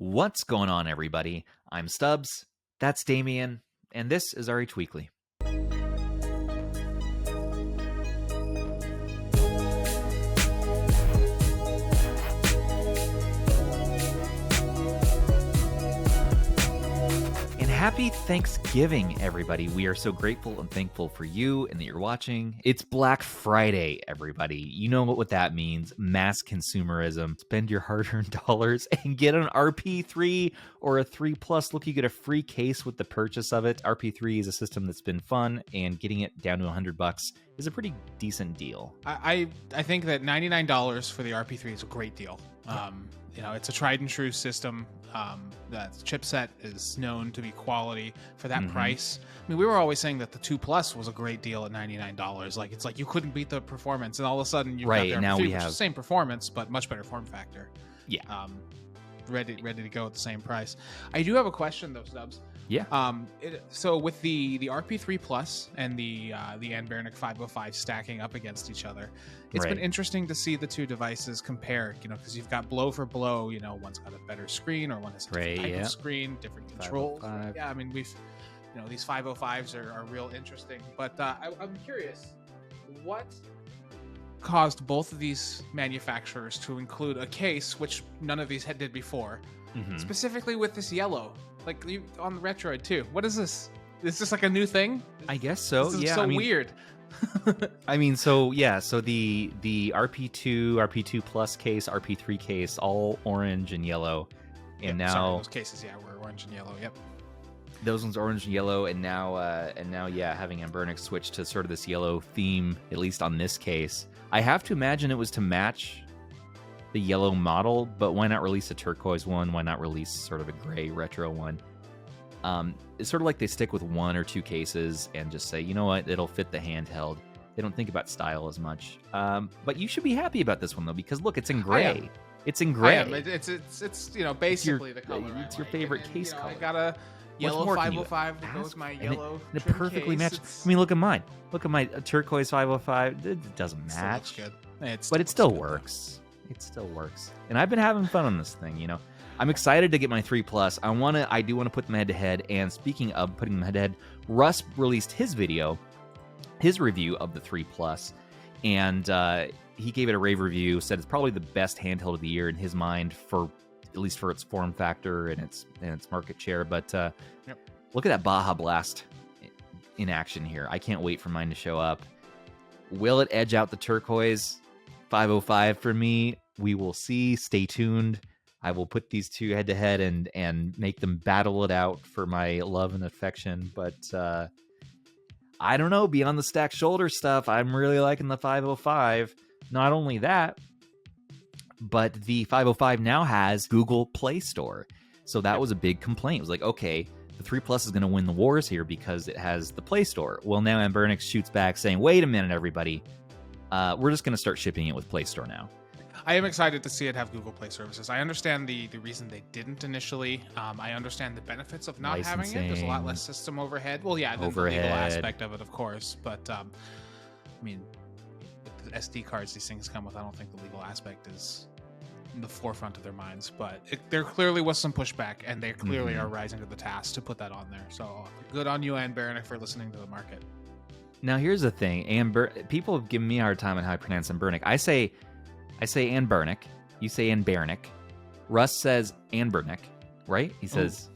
What's going on, everybody? I'm Stubbs, that's Damien, and this is RH Weekly. Happy Thanksgiving, everybody. We are so grateful and thankful for you and that you're watching. It's Black Friday, everybody. You know what that means. Mass consumerism. Spend your hard-earned dollars and get an RP3 or a 3 Plus. Look, you get a free case with the purchase of it. RP3 is a system that's been fun, and getting it down to $100 is a pretty decent deal. I think that $99 for the RP3 is a great deal. You know, it's a tried and true system. The chipset is known to be quality for that price. I mean, we were always saying that the 2 Plus was a great deal at $99. Like, it's like you couldn't beat the performance, and all of a sudden you've got the now RP3, we which have is the same performance but much better form factor. Yeah. Ready to go at the same price. I do have a question though, Stubbs. Yeah. So with the RP3 Plus and the Anbernic 505 stacking up against each other, it's been interesting to see the two devices compared. You know, because you've got blow for blow. You know, one's got a better screen, or one has a different type of screen, different controls. Yeah, I mean, these 505s are real interesting. But I'm curious, what caused both of these manufacturers to include a case, which none of these did before, specifically with this yellow, like on the Retroid too. What is this? Is this like a new thing? I guess so. This is weird. I mean, so the RP2, RP2 Plus case, RP3 case, all orange and yellow, and now those cases, were orange and yellow. Yep. Those ones orange and yellow, and now, having Anbernic switch to sort of this yellow theme, at least on this case. I have to imagine it was to match the yellow model, but why not release a turquoise one? Why not release sort of a gray retro one? It's sort of like they stick with one or two cases and just say, you know what, it'll fit the handheld. They don't think about style as much. But you should be happy about this one, though, because look, it's in gray. It's in gray. It's basically the color. It's your favorite case color. I got a yellow 505 that goes my yellow and it perfectly matches. I mean, look at mine. Look at my turquoise 505. It doesn't match. Still good. But it still works. It still works. And I've been having fun on this thing, you know. I'm excited to get my 3 Plus. I do want to put them head to head. And speaking of putting them head to head, Russ released his review of the 3 Plus, and he gave it a rave review. Said it's probably the best handheld of the year in his mind, at least for its form factor and its market share. But look at that Baja Blast in action here. I can't wait for mine to show up. Will it edge out the turquoise 505 for me? We will see. Stay tuned. I will put these two head to head and make them battle it out for my love and affection. But I don't know. Beyond the stacked shoulder stuff, I'm really liking the 505. Not only that, but the 505 now has Google Play Store. So that was a big complaint. It was like, okay, the 3 Plus is going to win the wars here because it has the Play Store. Well, now Anbernic shoots back saying, wait a minute, everybody. We're just going to start shipping it with Play Store now. I am excited to see it have Google Play services. I understand the reason they didn't initially. I understand the benefits of not having it. There's a lot less system overhead. Well, yeah, the legal aspect of it, of course. But, I mean, with the SD cards these things come with, I don't think the legal aspect is in the forefront of their minds. But there clearly was some pushback, and they clearly are rising to the task to put that on there. So good on you, Anbernic, for listening to the market. Now, here's the thing. People have given me a hard time on how I pronounce Anbernic. I say Anbernic. You say Anbernic. Russ says Anbernic, right? He says,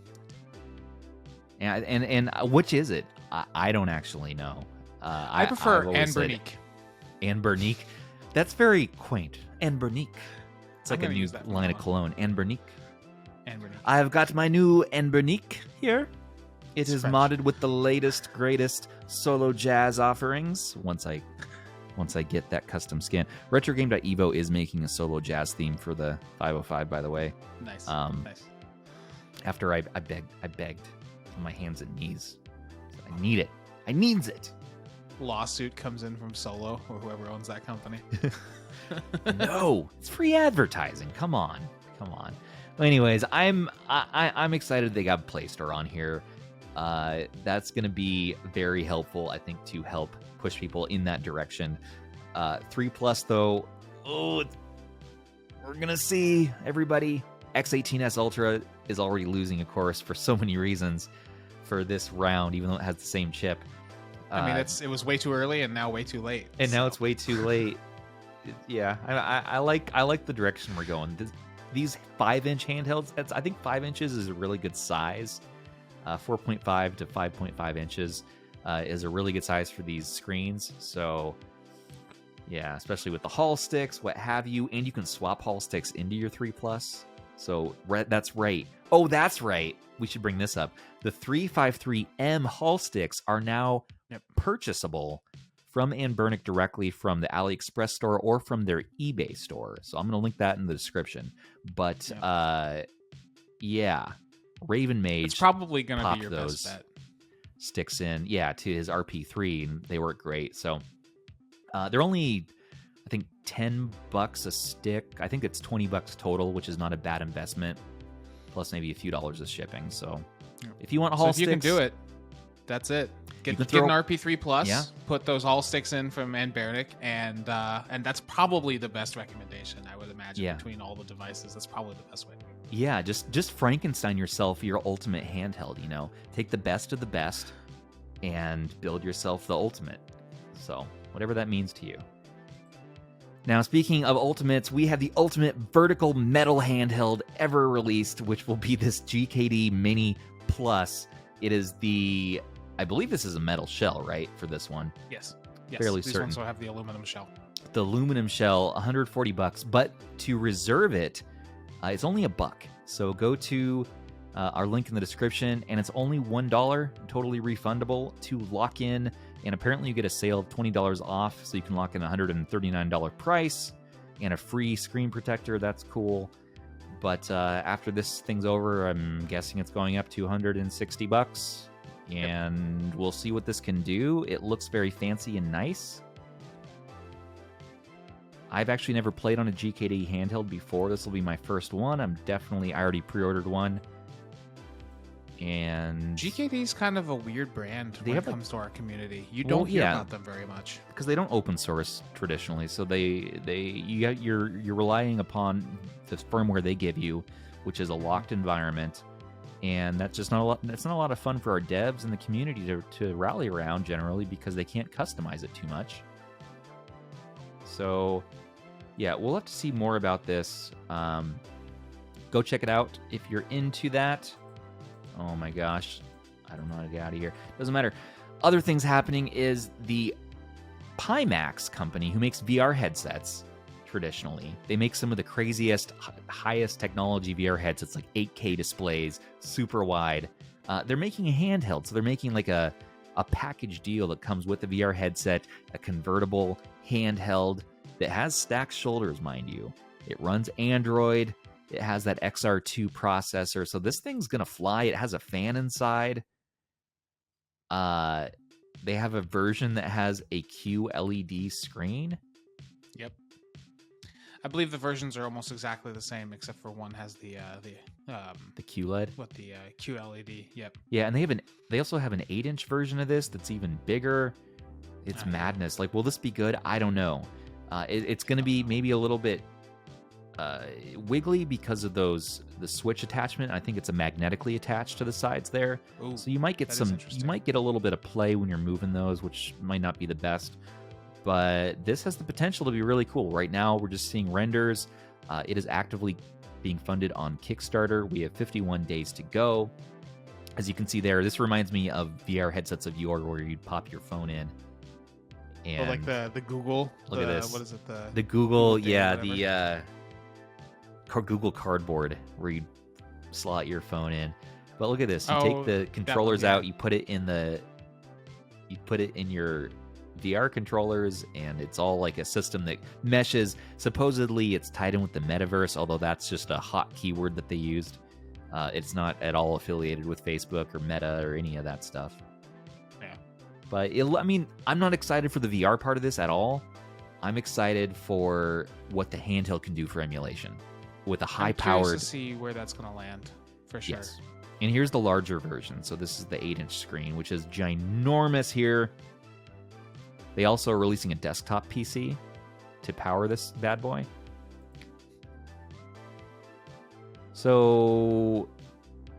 and which is it? I don't actually know. I prefer Anbernic. Anbernic. That's very quaint. Anbernic. It's like a new line of cologne. Anbernic. I've got my new Anbernic here. It is modded with the latest, greatest solo jazz offerings. Once I get that custom skin. RetroGame.evo is making a solo jazz theme for the 505, by the way. Nice. After I begged on my hands and knees. I need it. I needs it. Lawsuit comes in from Solo or whoever owns that company. No, it's free advertising. Come on. Well, anyways, I'm excited they got Play Store on here. That's going to be very helpful, I think, to help push people in that direction. 3 Plus, though, we're going to see, everybody. X18S Ultra is already losing, of course, for so many reasons for this round, even though it has the same chip. I mean, it was way too early and now way too late. And now it's way too late. Yeah, I like the direction we're going. These 5-inch handhelds, I think 5 inches is a really good size. 4.5 to 5.5 inches is a really good size for these screens. So, yeah, especially with the Hall sticks, what have you. And you can swap Hall sticks into your 3 Plus. So, that's right. Oh, that's right. We should bring this up. The 353M Hall sticks are now purchasable from Anbernic directly from the AliExpress store or from their eBay store. So I'm going to link that in the description. But, yeah, Raven Mage. It's probably going to be your best bet. Sticks in, to his RP3, and they work great. So they're only, I think, $10 a stick. I think it's $20 total, which is not a bad investment. Plus maybe a few dollars of shipping. So if you want a Hall sticks, you can do it. That's it. Get an RP3 Plus, put those Hall sticks in from Anbernic, and that's probably the best recommendation, I would imagine, between all the devices. That's probably the best way. Yeah, just Frankenstein yourself your ultimate handheld, Take the best of the best and build yourself the ultimate. So, whatever that means to you. Now, speaking of ultimates, we have the ultimate vertical metal handheld ever released, which will be this GKD Mini Plus. It is I believe this is a metal shell, right, for this one? Yes. Fairly These certain. ones will have the aluminum shell. The aluminum shell, $140, but to reserve it, it's only $1. So go to our link in the description, and it's only $1, totally refundable to lock in. And apparently you get a sale of $20 off, so you can lock in a $139 price and a free screen protector. That's cool. But after this thing's over, I'm guessing it's going up to $160. And we'll see what this can do. It looks very fancy and nice. I've actually never played on a GKD handheld before. This will be my first one. I already pre-ordered one. And GKD's kind of a weird brand when it comes to our community. You don't hear about them very much because they don't open source traditionally. So you're relying upon the firmware they give you, which is a locked environment. And that's just not a lot. That's not a lot of fun for our devs and the community to rally around generally because they can't customize it too much. So, yeah, we'll have to see more about this. Go check it out if you're into that. Oh my gosh, I don't know how to get out of here. Doesn't matter. Other things happening is the Pimax company, who makes VR headsets. Traditionally, they make some of the craziest, highest technology VR headsets, like 8K displays, super wide. They're making a handheld, so they're making like a package deal that comes with the VR headset, a convertible handheld that has stacked shoulders, mind you. It runs Android. It has that XR2 processor, so this thing's gonna fly. It has a fan inside. They have a version that has a QLED screen. Yep. I believe the versions are almost exactly the same, except for one has the QLED. What the QLED? Yep. Yeah, and they also have an 8-inch version of this that's even bigger. It's madness. Like, will this be good? I don't know. It's going to be maybe a little bit wiggly because of the switch attachment. I think it's a magnetically attached to the sides there. Ooh, so you might get a little bit of play when you're moving those, which might not be the best. But this has the potential to be really cool. Right now, we're just seeing renders. It is actively being funded on Kickstarter. We have 51 days to go. As you can see there, this reminds me of VR headsets of yore, where you'd pop your phone in. And like the Google. Look at this. What is it? The Google, the Google Cardboard, where you slot your phone in. But look at this. You take the controllers out. You put it in your VR controllers, and it's all like a system that meshes. Supposedly it's tied in with the metaverse, although that's just a hot keyword that they used. It's not at all affiliated with Facebook or Meta or any of that stuff. Yeah. But I'm not excited for the VR part of this at all. I'm excited for what the handheld can do for emulation with a high-powered. I'm curious to see where that's going to land for sure. Yes. And here's the larger version. So this is the 8-inch screen, which is ginormous here. They also are releasing a desktop PC to power this bad boy. So,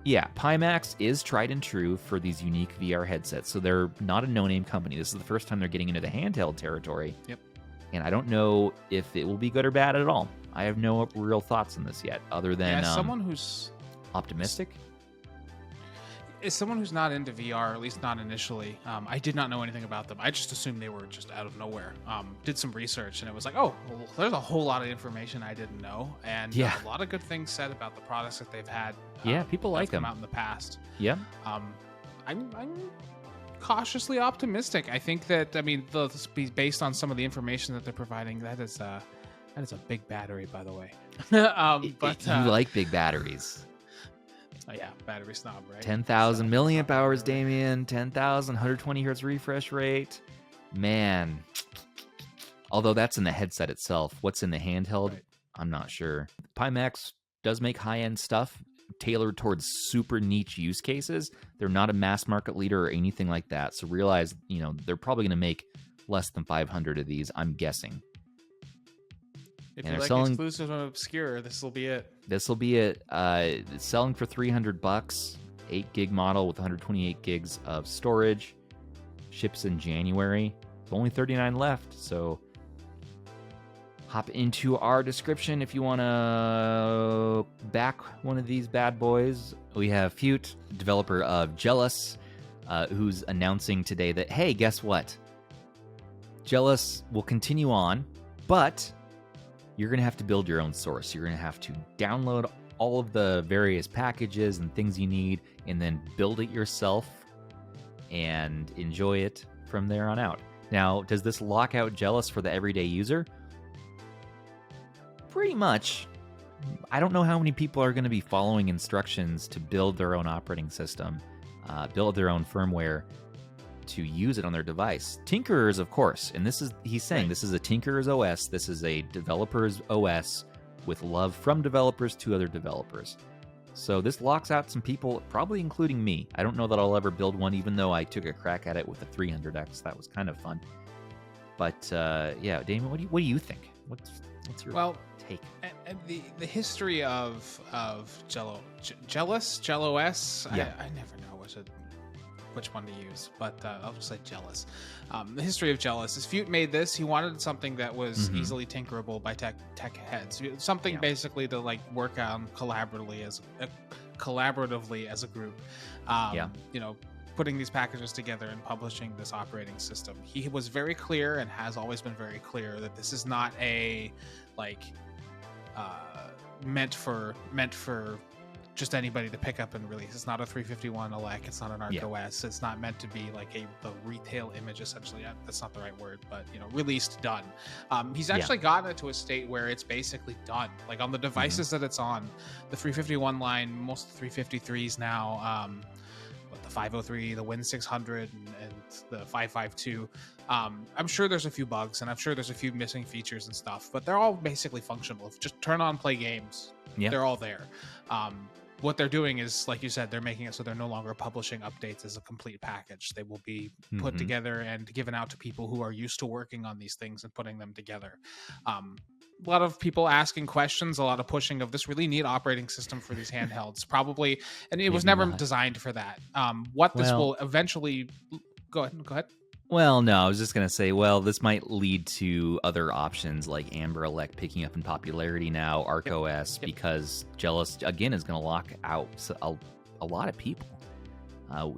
yeah, Pimax is tried and true for these unique VR headsets. So they're not a no-name company. This is the first time they're getting into the handheld territory. Yep. And I don't know if it will be good or bad at all. I have no real thoughts on this yet, other than someone who's optimistic. As someone who's not into VR, or at least not initially, I did not know anything about them. I just assumed they were just out of nowhere. Did some research, and it was like, oh, well, there's a whole lot of information I didn't know, and a lot of good things said about the products that they've had. People like them out in the past. Yeah. I'm cautiously optimistic. I think that based on some of the information that they're providing, that is a big battery, by the way. But you like big batteries. Oh, yeah, battery snob, right? 10,000 milliamp hours, Damien. 10,000, 120 hertz refresh rate. Man. Although that's in the headset itself. What's in the handheld? Right. I'm not sure. Pimax does make high-end stuff tailored towards super niche use cases. They're not a mass market leader or anything like that. So realize, they're probably going to make less than 500 of these, I'm guessing. If you like exclusive and obscure, this will be it. This will be it. It's selling for $300, 8 gig model with 128 gigs of storage. Ships in January. There's only 39 left, so hop into our description if you want to back one of these bad boys. We have Fute, developer of JelOS, who's announcing today that, hey, guess what? JelOS will continue on, but you're going to have to build your own source. You're going to have to download all of the various packages and things you need and then build it yourself and enjoy it from there on out. Now, does this lock out JelOS for the everyday user? Pretty much. I don't know how many people are going to be following instructions to build their own operating system, build their own firmware to use it on their device. Tinkerers, of course, and he's saying this is a Tinkerer's OS. This is a developer's OS with love from developers to other developers. So this locks out some people, probably including me. I don't know that I'll ever build one, even though I took a crack at it with the 300X. That was kind of fun. But yeah, Damon, what do you think? What's your take? And the history of JelOS. Yeah. I never know which one to use, but I'll just say JelOS. The history of JelOS is Fute made this. He wanted something that was easily tinkerable by tech heads. Something basically to work on collaboratively as a group. Putting these packages together and publishing this operating system. He was very clear and has always been very clear that this is not a meant for just anybody to pick up and release. It's not a 351 elect. It's not an ARC OS. It's not meant to be the retail image, essentially. That's not the right word, but released, done. He's actually gotten it to a state where it's basically done. On the devices that it's on, the 351 line, most of the 353s now, the 503, the Win 600, and the 552. I'm sure there's a few bugs, and I'm sure there's a few missing features and stuff, but they're all basically functional. Just turn on, play games. They're all there. What they're doing is, like you said, they're making it so they're no longer publishing updates as a complete package. They will be put together and given out to people who are used to working on these things and putting them together. A lot of people asking questions, a lot of pushing of this really neat operating system for these handhelds, probably, and it was never designed for that. This will eventually go ahead. Well, no, I was just going to say, this might lead to other options like Amber Elect picking up in popularity now, ARC OS, because JelOS, again, is going to lock out a lot of people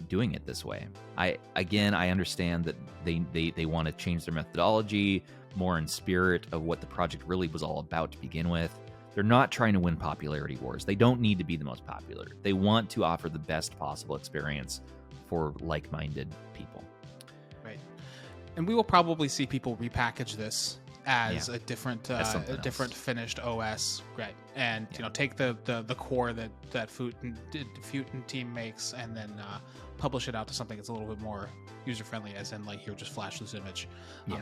doing it this way. I understand that they want to change their methodology more in spirit of what the project really was all about to begin with. They're not trying to win popularity wars. They don't need to be the most popular. They want to offer the best possible experience for like-minded people. And we will probably see people repackage this as a different finished OS, right? And take the core that Fute and team makes, and then publish it out to something that's a little bit more user friendly, as in here, just flash this image.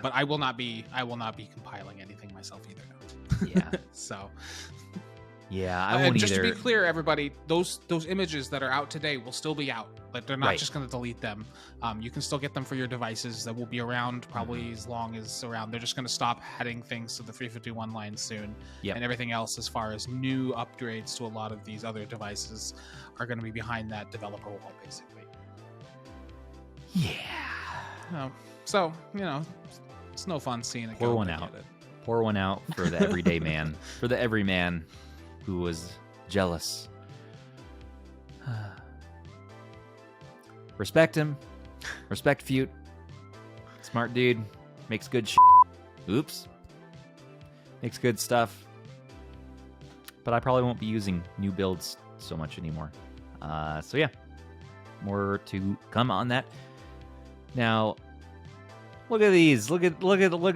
But I will not be compiling anything myself either. Yeah. So Yeah, I won't and just either. to be clear, everybody, those images that are out today will still be out. Like they're not Right. just going to delete them. You can still get them for your devices. That will be around probably as long as around. They're just going to stop adding things to the 351 line soon, Yep. and everything else as far as new upgrades to a lot of these other devices are going to be behind that developer wall, basically. Yeah. So it's no fun seeing it. Pour one out. Pour one out for the everyday man, for the everyman who was jealous. Respect him. Respect Fute. Smart dude. Makes good Oops. Makes good stuff. But I probably won't be using new builds so much anymore. So yeah. More to come on that. Now, look at these. Look at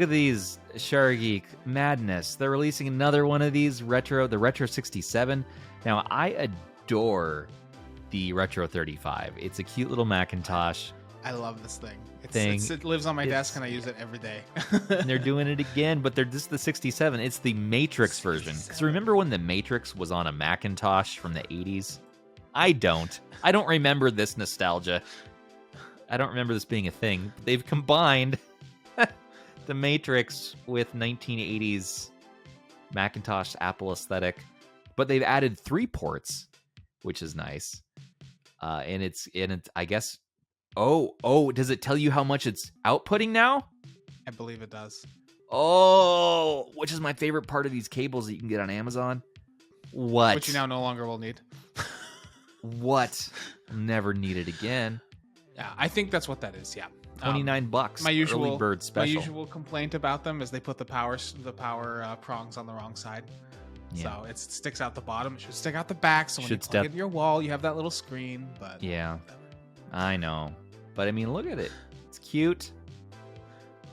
these Shargeek madness. They're releasing another one of these the Retro 67. Now, I adore the Retro 35. It's a cute little Macintosh. I love this thing. It lives on my desk and I use it every day. And they're doing it again, but they're just the 67. It's the Matrix version. Because remember when the Matrix was on a Macintosh from the 80s? I don't remember this nostalgia. I don't remember this being a thing. They've combined the Matrix with 1980s Macintosh Apple aesthetic, but they've added 3 ports, which is nice. And it's I guess. Oh, does it tell you how much it's outputting now? I believe it does. Oh, which is my favorite part of these cables that you can get on Amazon. What? Which you now no longer will need. What? Never need it again. Yeah, I think that's what that is. Yeah, $29. My usual early bird special. My usual complaint about them is they put the power prongs on the wrong side. Yeah. So it sticks out the bottom. It should stick out the back. So when you plug it in your wall, you have that little screen. But yeah, I know. But I mean, look at it. It's cute.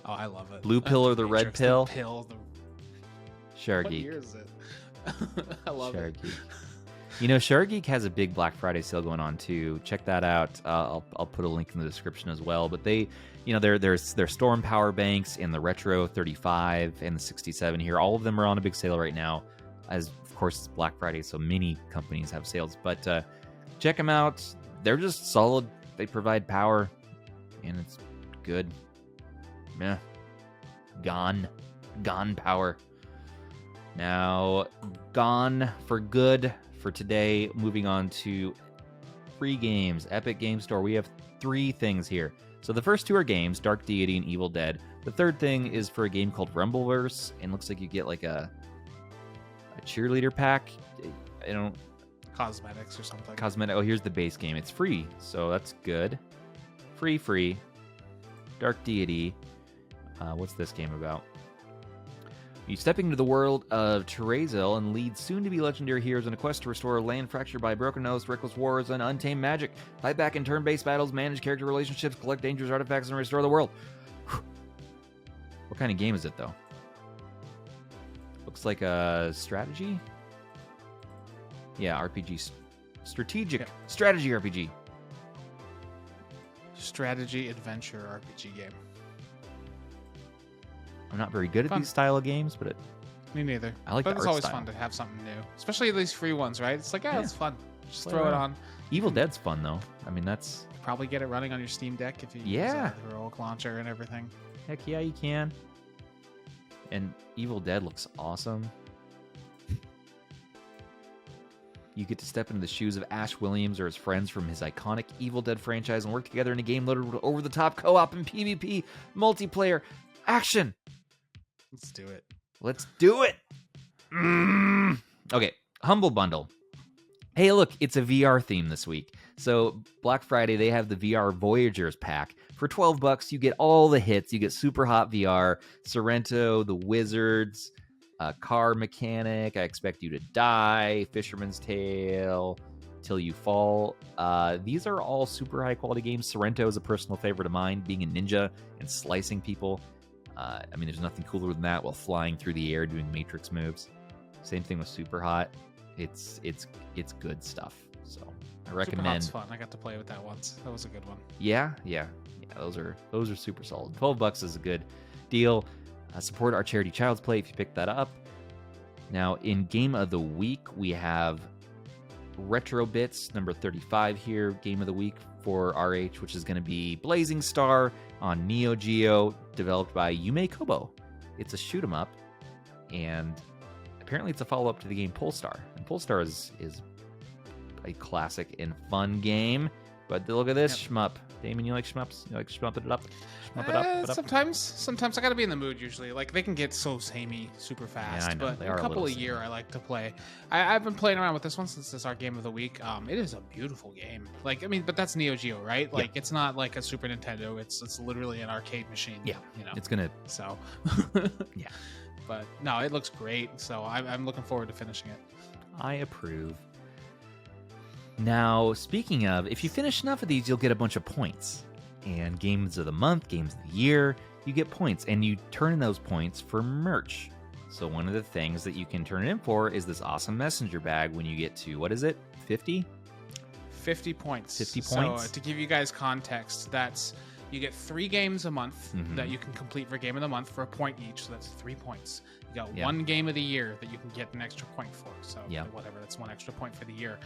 Oh, I love it. Blue pill or the red pill? Shargeek. Shargeek. What year is it? I love it. You know, Shargeek has a big Black Friday sale going on too. Check that out. I'll put a link in the description as well. But they, there's their Storm power banks and the Retro 35 and the 67 here. All of them are on a big sale right now. As of course it's Black Friday, so many companies have sales. But check them out. They're just solid. They provide power, and it's good. Yeah, gone power. Now, gone for good for today. Moving on to free games. Epic Game Store. We have 3 things here. So the first 2 are games, Dark Deity and Evil Dead. The third thing is for a game called Rumbleverse, and looks like you get like a cheerleader pack. I don't... Cosmetics or something. Oh, here's the base game. It's free, so that's good. Free. Dark Deity. What's this game about? You step into the world of Terrazel and lead soon-to-be legendary heroes in a quest to restore a land fractured by broken oaths, reckless wars, and untamed magic. Fight back in turn-based battles, manage character relationships, collect dangerous artifacts, and restore the world. What kind of game is it, though? Looks like a strategy? Yeah, RPG. Strategy RPG. Strategy adventure RPG game. I'm not very good at these style of games, but me neither. I like but the it's art always style. fun to have something new, especially these free ones, right? It's like, it's fun. Just Play throw it around. on. Evil Dead's fun though. I mean, that's probably get it running on your Steam Deck if you use a heroic launcher and everything. Heck yeah, you can. And Evil Dead looks awesome. You get to step into the shoes of Ash Williams or his friends from his iconic Evil Dead franchise and work together in a game loaded with over-the-top co-op and PvP multiplayer action. Let's do it. Let's do it. Okay, Humble Bundle. Hey, look, it's a VR theme this week. So Black Friday, they have the VR Voyagers pack. For $12, you get all the hits. You get Super Hot VR, Sorrento, The Wizards, Car Mechanic, I Expect You to Die, Fisherman's Tale, Till You Fall. These are all super high quality games. Sorrento is a personal favorite of mine, being a ninja and slicing people. I mean, there's nothing cooler than that while flying through the air doing Matrix moves. Same thing with Super Hot. It's good stuff. So I recommend. Super Hot's fun. I got to play with that once. That was a good one. Yeah. Those are super solid. $12 is a good deal. Support our charity Child's Play if you pick that up. Now, in Game of the Week, we have Retro Bits, number 35 here, Game of the Week for RH, which is going to be Blazing Star on Neo Geo, developed by Yume Kobo. It's a shoot 'em up, and apparently it's a follow-up to the game Polestar. And Polestar is a classic and fun game, but look at this shmup. Damien, you like shmups? You like shmup it up? Shmup it up? Sometimes I gotta be in the mood usually. Like, they can get so samey super fast, I know, but a couple a year I like to play. I've been playing around with this one since it's our Game of the Week. It is a beautiful game. Like, I mean, but that's Neo Geo, right? Like, it's not like a Super Nintendo. It's literally an arcade machine. Yeah, you know. It's gonna. So. Yeah. But no, it looks great. So I'm looking forward to finishing it. I approve. Now, speaking of, if you finish enough of these, you'll get a bunch of points. And games of the month, games of the year, you get points. And you turn in those points for merch. So one of the things that you can turn it in for is this awesome messenger bag when you get to, what is it, 50? 50 points. 50 points? So to give you guys context, you get 3 games a month that you can complete for Game of the Month for a point each. So that's 3 points. You got 1 game of the year that you can get an extra point for. So whatever, that's 1 extra point for the year.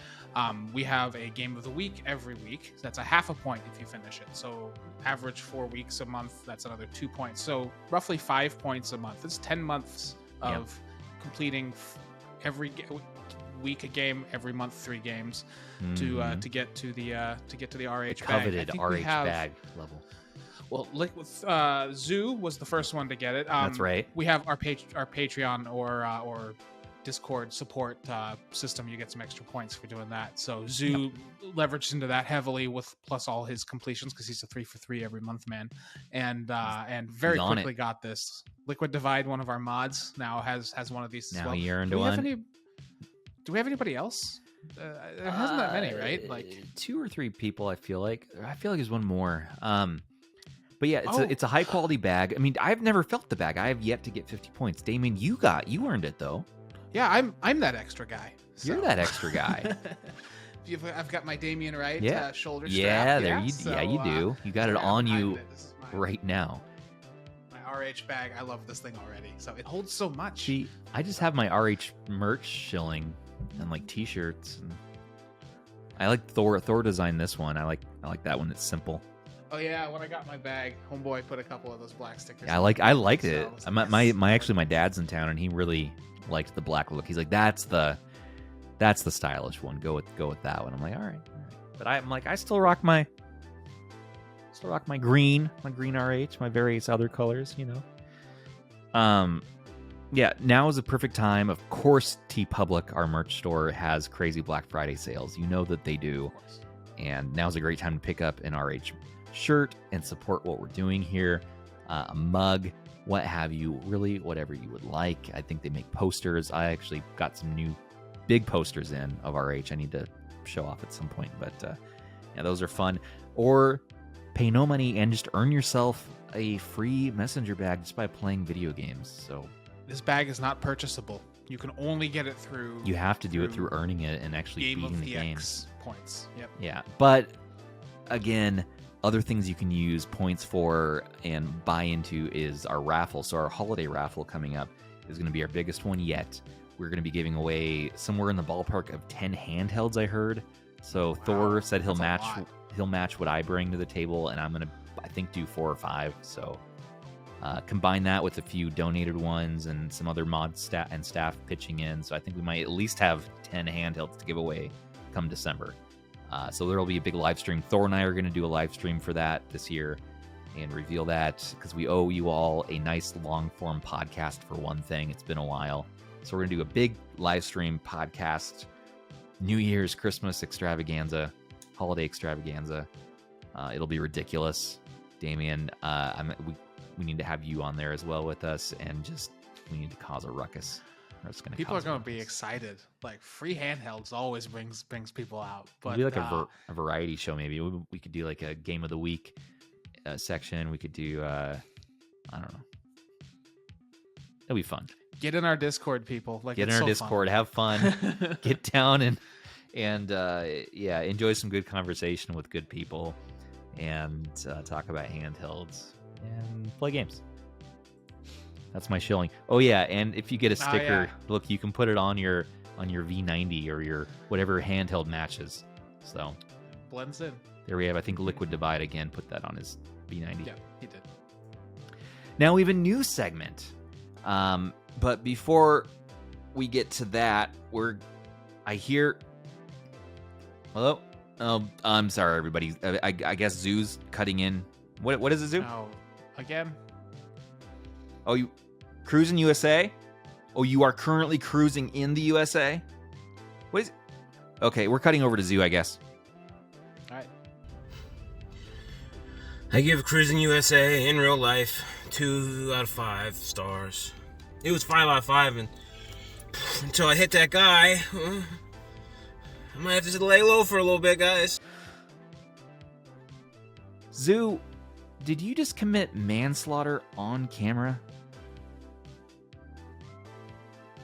We have a Game of the Week every week. So that's a half a point if you finish it. So average 4 weeks a month, that's another 2 points. So roughly 5 points a month. It's 10 months of completing every week a game, every month 3 games to get to the RH coveted bag. RH bag level. Well, Zoo was the first one to get it. That's right. We have our Patreon or Discord support system. You get some extra points for doing that. So Zoo leveraged into that heavily with plus all his completions because he's a 3 for 3 every month man, and very quickly got this. Liquid Divide, one of our mods, now has one of these. Now as well. you're into one. Do we have anybody else? There hasn't that many, right? Like 2 or 3 people. I feel like there's one more. But yeah, it's a high quality bag. I mean, I've never felt the bag. I have yet to get 50 points. Damien, you earned it though. Yeah, I'm that extra guy. So. You're that extra guy. I've got my Damien Wright shoulder strap. Yeah, you do. You got it on you right now. My RH bag. I love this thing already. So it holds so much. See, I just have my RH merch shilling and like t-shirts. And I like Thor. Thor designed this one. I like that one. It's simple. Oh yeah, when I got my bag, homeboy put a couple of those black stickers. Yeah, I liked it. My dad's in town and he really liked the black look. He's like, that's the stylish one. Go with that one. I'm like, all right. But I'm like, I still rock my green RH, my various other colors, you know. Yeah, now is a perfect time. Of course, TeePublic, our merch store, has crazy Black Friday sales. You know that they do. And now's a great time to pick up an RH shirt and support what we're doing here. A mug, what have you, really whatever you would like. I think they make posters. I actually got some new big posters in of RH I need to show off at some point, but yeah, those are fun. Or pay no money and just earn yourself a free messenger bag just by playing video games. So this bag is not purchasable. You can only get it through. You have to do it through earning it and actually beating the game points. Yep. Yeah, but again, other things you can use points for and buy into is our raffle. So our holiday raffle coming up is going to be our biggest one yet. We're going to be giving away somewhere in the ballpark of 10 handhelds, I heard. So Thor said he'll match what I bring to the table, and I'm going to, I think, do 4 or 5. So combine that with a few donated ones and some other mod staff pitching in. So I think we might at least have 10 handhelds to give away come December. So there will be a big live stream. Thor and I are going to do a live stream for that this year and reveal that because we owe you all a nice long form podcast for one thing. It's been a while. So we're going to do a big live stream podcast, New Year's, Christmas extravaganza, holiday extravaganza. It'll be ridiculous. Damien, we need to have you on there as well with us, and just we need to cause a ruckus. People are going to be excited. Like, free handhelds always brings people out. But it'll be like a variety show. Maybe we could do like a game of the week section. We could do I don't know. It'll be fun. Get in our Discord, people. Like, get in our Discord. Fun. Have fun. Get down and enjoy some good conversation with good people, and talk about handhelds and play games. That's my shilling. Oh yeah, and if you get a sticker, yeah. look, you can put it on your V90 or your whatever handheld matches. So blends in. There we have, I think, Liquid Divide again put that on his V90. Yeah, he did. Now we have a new segment. But before we get to that, I hear... Hello? Oh, I'm sorry, everybody. I guess Zoo's cutting in. What is it, Zoo? Oh, again? Oh, you cruising USA? Oh, you are currently cruising in the USA? What is... Okay, we're cutting over to Zoo, I guess. All right. I give Cruising USA in real life 2 out of 5 stars. It was 5 out of 5 and until I hit that guy. I might have to lay low for a little bit, guys. Zoo, did you just commit manslaughter on camera?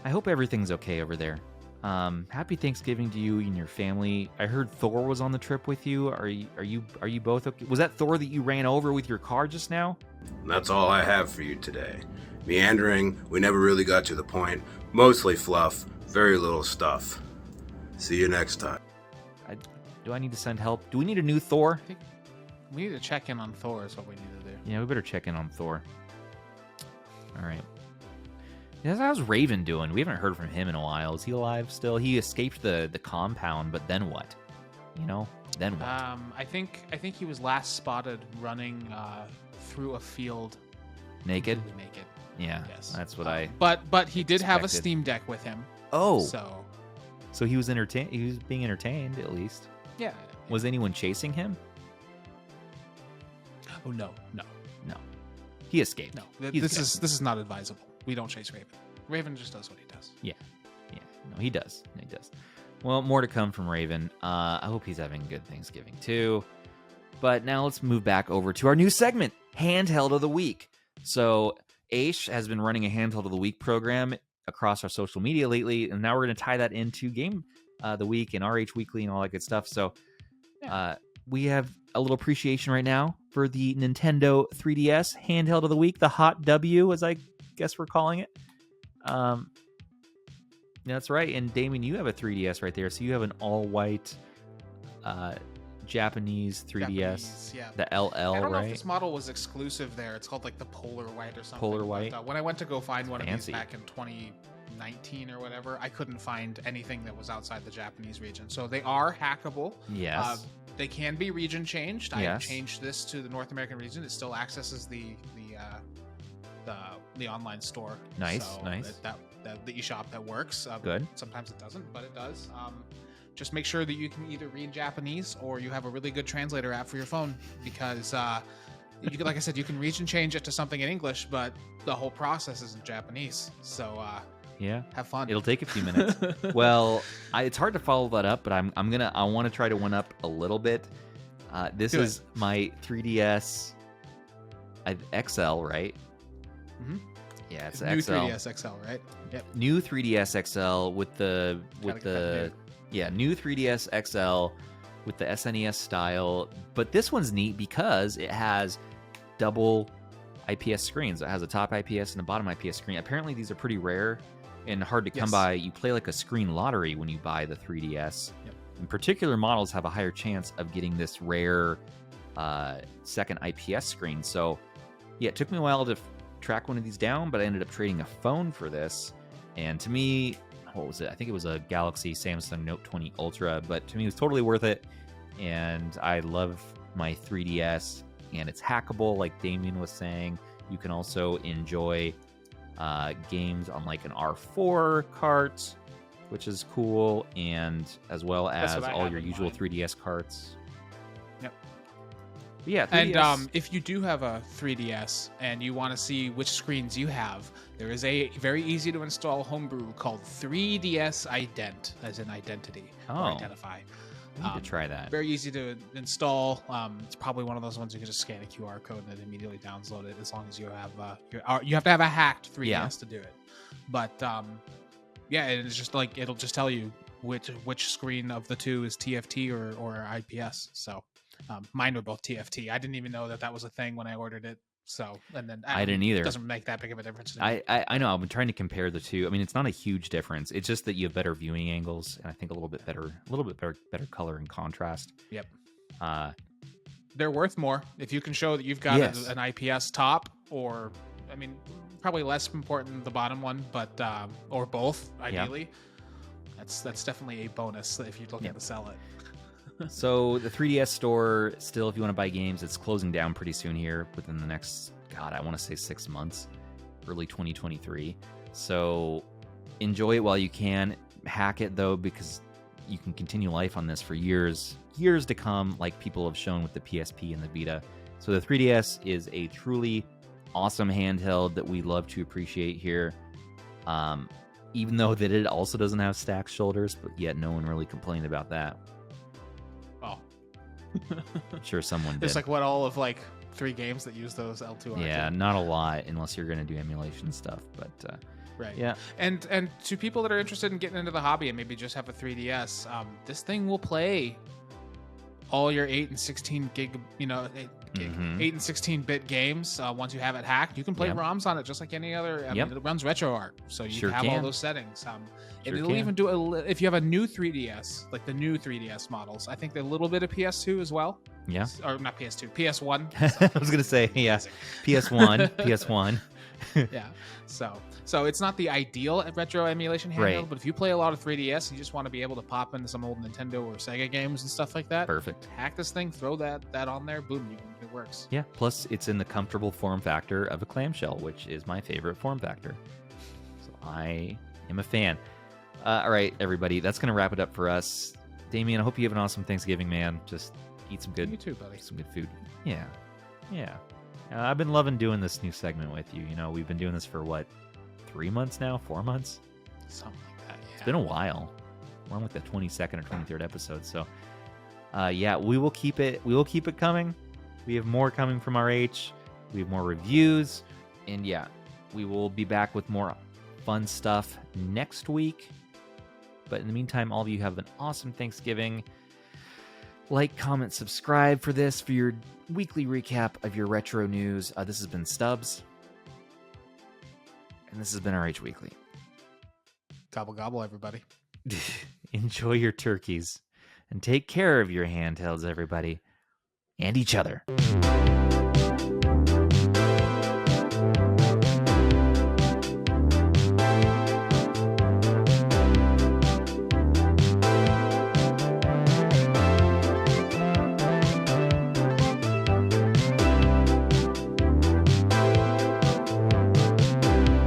I hope everything's okay over there. Happy Thanksgiving to you and your family. I heard Thor was on the trip with you. Are you both okay? Was that Thor that you ran over with your car just now? That's all I have for you today. Meandering, we never really got to the point. Mostly fluff, very little stuff. See you next time. Do I need to send help? Do we need a new Thor? I think we need to check in on Thor is what we need to do. Yeah, we better check in on Thor. All right. Yeah, how's Raven doing? We haven't heard from him in a while. Is he alive still? He escaped the compound, but then what? You know? Then what? I think he was last spotted running through a field Naked? completely naked. Yeah, Yes. that's what I... But he did have a expected. Steam Deck with him. Oh! So he was entertained. He was being entertained, at least. yeah. Was anyone chasing him? Oh no. No. He escaped. No. He's This good. is not advisable. We don't chase Raven. Raven just does what he does. Yeah. No, he does. He does. Well, more to come from Raven. I hope he's having a good Thanksgiving, too. But now let's move back over to our new segment, Handheld of the Week. So, Aish has been running a Handheld of the Week program across our social media lately, and now we're going to tie that into Game the Week and RH Weekly and all that good stuff. So, we have a little appreciation right now for the Nintendo 3DS Handheld of the Week, the Hot W, as I guess we're calling it. That's right. And Damien, you have a 3DS right there. So you have an all-white Japanese 3DS. Yeah. The LL, I don't know right? if this model was exclusive there. It's called like the Polar White or something. Polar White? But, when I went to go find one Fancy. of these back in 2019 or whatever, I couldn't find anything that was outside the Japanese region. So they are hackable. Yes. They can be region changed. I Yes. changed this to the North American region. It still accesses the online store. Nice, So nice. The eShop that works. Good. Sometimes it doesn't, but it does. Just make sure that you can either read Japanese or you have a really good translator app for your phone because, like I said, you can region change it to something in English, but the whole process is in Japanese. So Yeah. have fun. It'll take a few minutes. Well, it's hard to follow that up, but I want to try to one up a little bit. This Do it. is my 3DS XL, right? Mhm. Yeah, it's New XL. 3DS XL, right? Yep. New 3DS XL with the Gotta get that new 3DS XL with the SNES style. But this one's neat because it has double IPS screens. It has a top IPS and a bottom IPS screen. Apparently these are pretty rare and hard to come Yes. by. You play like a screen lottery when you buy the 3DS. Yep. And particular models have a higher chance of getting this rare second IPS screen. So yeah, it took me a while to track one of these down, but I ended up trading a phone for this. And to me, what was it? I think it was a Galaxy Samsung Note 20 Ultra, but to me it was totally worth it. And I love my 3DS, and it's hackable, like Damien was saying. You can also enjoy games on like an R4 cart, which is cool, and as well That's as what I all have your in usual mine. 3DS carts. Yep. But yeah, 3DS. And if you do have a 3DS and you want to see which screens you have, there is a very easy to install homebrew called 3DS Ident, as in identity or Oh. identify. I need to try that. Very easy to install. It's probably one of those ones you can just scan a QR code and then immediately download it, as long as you have you have to have a hacked 3DS to do it. But yeah, it's just like it'll just tell you which screen of the two is TFT or IPS. So mine were both TFT. I didn't even know that was a thing when I ordered it. So, and then I didn't either. It doesn't make that big of a difference to me. I know. I've been trying to compare the two. I mean, it's not a huge difference. It's just that you have better viewing angles, and I think a little bit better color and contrast. Yep. They're worth more if you can show that you've got an IPS top, or I mean, probably less important the bottom one, but or both ideally. Yeah. That's definitely a bonus if you're looking to sell it. So the 3DS store, still, if you want to buy games, it's closing down pretty soon here within the next, I want to say 6 months, early 2023. So enjoy it while you can. Hack it, though, because you can continue life on this for years to come, like people have shown with the PSP and the Vita. So the 3DS is a truly awesome handheld that we love to appreciate here. Even though that it also doesn't have stacked shoulders, but yet no one really complained about that. Oh. I'm sure someone did. It's like all of 3 games that use those L2R2. Yeah, not a lot unless you're going to do emulation stuff, but right. Yeah. And to people that are interested in getting into the hobby and maybe just have a 3DS, this thing will play all your 8 and 16 gig, 8 and 16-bit games. Once you have it hacked, you can play ROMs on it just like any other. I mean, it runs RetroArch, so you can have all those settings. And it'll even do if you have a new 3DS, like the new 3DS models. I think a little bit of PS2 as well. Yeah. Or not PS2, PS1. I was gonna say PS1, PS1. Yeah. So it's not the ideal retro emulation handheld, but if you play a lot of 3DS and you just want to be able to pop into some old Nintendo or Sega games and stuff like that, perfect. Hack this thing, throw that on there, boom, it works. Yeah. Plus, it's in the comfortable form factor of a clamshell, which is my favorite form factor. So I am a fan. All right, everybody, that's gonna wrap it up for us. Damien, I hope you have an awesome Thanksgiving, man. Just eat some good. You too, buddy. Some good food. Yeah. I've been loving doing this new segment with you. We've been doing this for what, 3 months now, 4 months, something like that. Yeah. It's been a while. We're on the 22nd or 23rd episode, so we will keep it. We will keep it coming. We have more coming from RH. We have more reviews, and we will be back with more fun stuff next week. But in the meantime, all of you have an awesome Thanksgiving. Like, comment, subscribe for your weekly recap of your retro news. This has been Stubbs. And this has been RH Weekly. Gobble, gobble, everybody. Enjoy your turkeys. And take care of your handhelds, everybody. And each other.